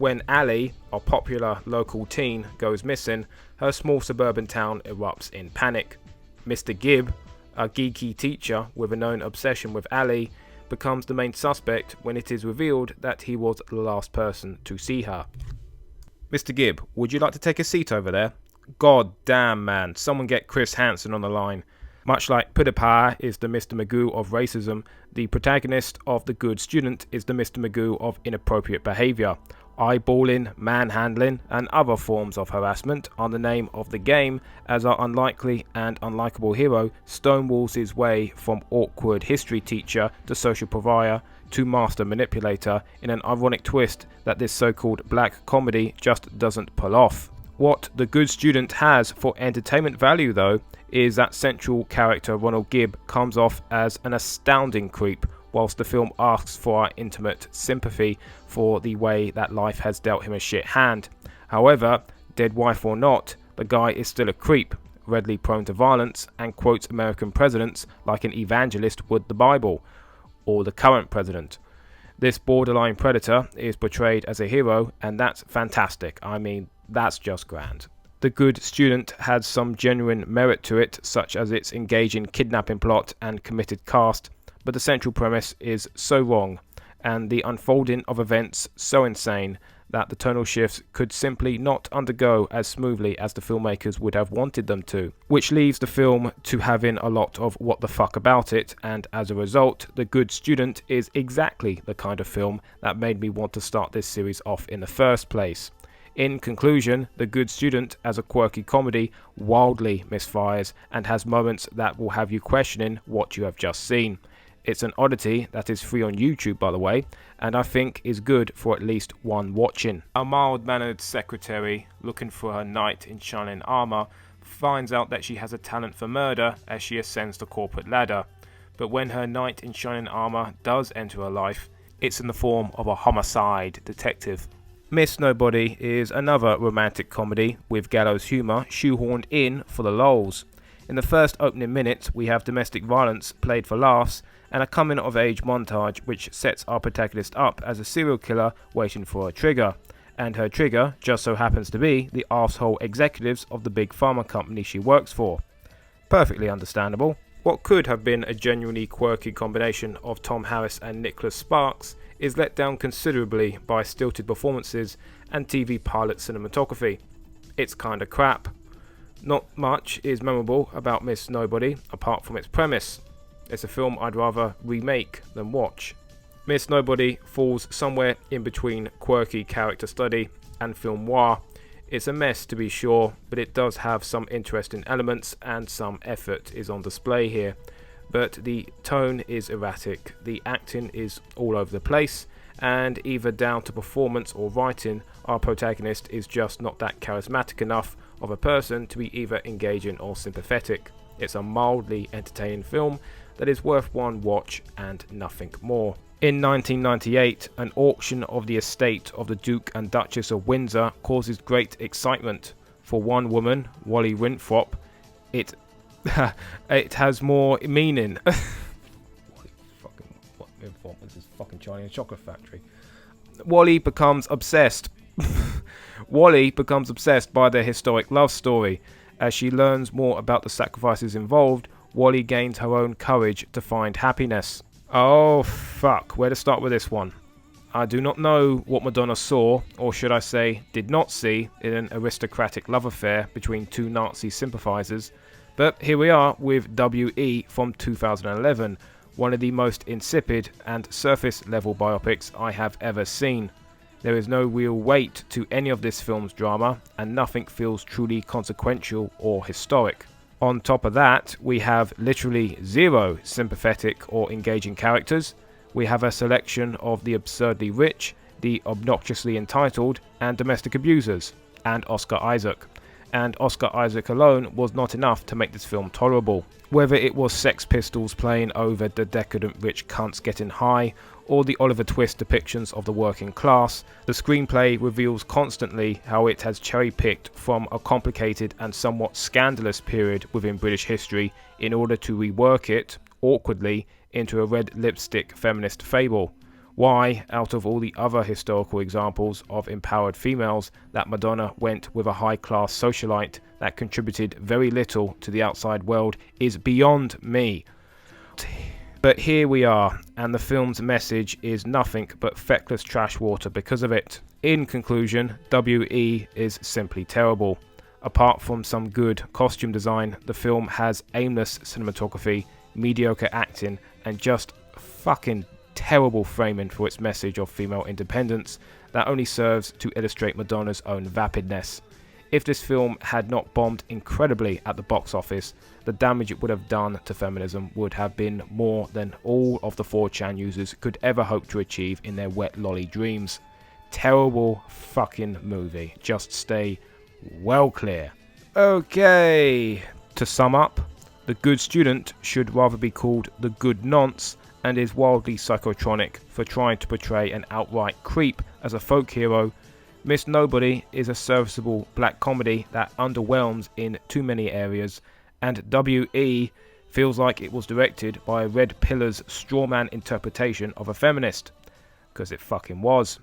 When Ali, a popular local teen, goes missing, her small suburban town erupts in panic. Mr. Gibb, a geeky teacher with a known obsession with Ali, becomes the main suspect when it is revealed that he was the last person to see her. Mr. Gibb, would you like to take a seat over there? God damn, man, someone get Chris Hansen on the line. Much like PewDiePie is the Mr. Magoo of racism, the protagonist of The Good Student is the Mr. Magoo of inappropriate behaviour. Eyeballing, manhandling, and other forms of harassment are the name of the game, as our unlikely and unlikable hero stonewalls his way from awkward history teacher to social pariah to master manipulator in an ironic twist that this so-called black comedy just doesn't pull off. What The Good Student has for entertainment value, though, is that central character Ronald Gibb comes off as an astounding creep, whilst the film asks for our intimate sympathy for the way that life has dealt him a shit hand. However, dead wife or not, the guy is still a creep, readily prone to violence, and quotes American presidents like an evangelist would the Bible, or the current president. This borderline predator is portrayed as a hero, and that's fantastic. I mean, that's just grand. The Good Student had some genuine merit to it, such as its engaging kidnapping plot and committed cast, but the central premise is so wrong, and the unfolding of events so insane, that the tonal shifts could simply not undergo as smoothly as the filmmakers would have wanted them to, which leaves the film to having a lot of what the fuck about it, and as a result, The Good Student is exactly the kind of film that made me want to start this series off in the first place. In conclusion, The Good Student, as a quirky comedy, wildly misfires and has moments that will have you questioning what you have just seen. It's an oddity that is free on YouTube, by the way, and I think is good for at least one watching. A mild-mannered secretary, looking for her knight in shining armour, finds out that she has a talent for murder as she ascends the corporate ladder. But when her knight in shining armour does enter her life, it's in the form of a homicide detective. Miss Nobody is another romantic comedy with Gallows humour shoehorned in for the lulz. In the first opening minutes, we have domestic violence played for laughs and a coming-of-age montage which sets our protagonist up as a serial killer waiting for her trigger. And her trigger just so happens to be the arsehole executives of the big pharma company she works for. Perfectly understandable. What could have been a genuinely quirky combination of Tom Harris and Nicholas Sparks is let down considerably by stilted performances and TV pilot cinematography. It's kinda crap. Not much is memorable about Miss Nobody apart from its premise. It's a film I'd rather remake than watch. Miss Nobody falls somewhere in between quirky character study and film noir. It's a mess to be sure, but it does have some interesting elements and some effort is on display here. But the tone is erratic, the acting is all over the place, and either down to performance or writing, our protagonist is just not that charismatic enough of a person to be either engaging or sympathetic. It's a mildly entertaining film that is worth one watch and nothing more. In 1998, an auction of the estate of the Duke and Duchess of Windsor causes great excitement. For one woman, Wally Winthrop, it has more meaning. This is fucking Charlie and Chocolate Factory. Wally becomes obsessed. Wally becomes obsessed by their historic love story. As she learns more about the sacrifices involved, Wally gains her own courage to find happiness. Oh fuck, where to start with this one? I do not know what Madonna saw, or should I say did not see, in an aristocratic love affair between two Nazi sympathisers, but here we are with W.E. from 2011, one of the most insipid and surface level biopics I have ever seen. There is no real weight to any of this film's drama, and nothing feels truly consequential or historic. On top of that, we have literally zero sympathetic or engaging characters. We have a selection of the absurdly rich, the obnoxiously entitled, and domestic abusers, and Oscar Isaac. And Oscar Isaac alone was not enough to make this film tolerable. Whether it was Sex Pistols playing over the decadent rich cunts getting high, or the Oliver Twist depictions of the working class, the screenplay reveals constantly how it has cherry-picked from a complicated and somewhat scandalous period within British history in order to rework it, awkwardly, into a red lipstick feminist fable. why, out of all the other historical examples of empowered females, that Madonna went with a high-class socialite that contributed very little to the outside world is beyond me. But here we are, and the film's message is nothing but feckless trash water because of it. In conclusion, WE is simply terrible. Apart from some good costume design, the film has aimless cinematography, mediocre acting, and just fucking terrible framing for its message of female independence that only serves to illustrate Madonna's own vapidness. If this film had not bombed incredibly at the box office, the damage it would have done to feminism would have been more than all of the 4chan users could ever hope to achieve in their wet lolly dreams. Terrible fucking movie. Just stay well clear. Okay, to sum up, The Good Student should rather be called The Good Nonce, and is wildly psychotronic for trying to portray an outright creep as a folk hero. Miss Nobody is a serviceable black comedy that underwhelms in too many areas, and WE feels like it was directed by a Red Pillar's strawman interpretation of a feminist, because it fucking was.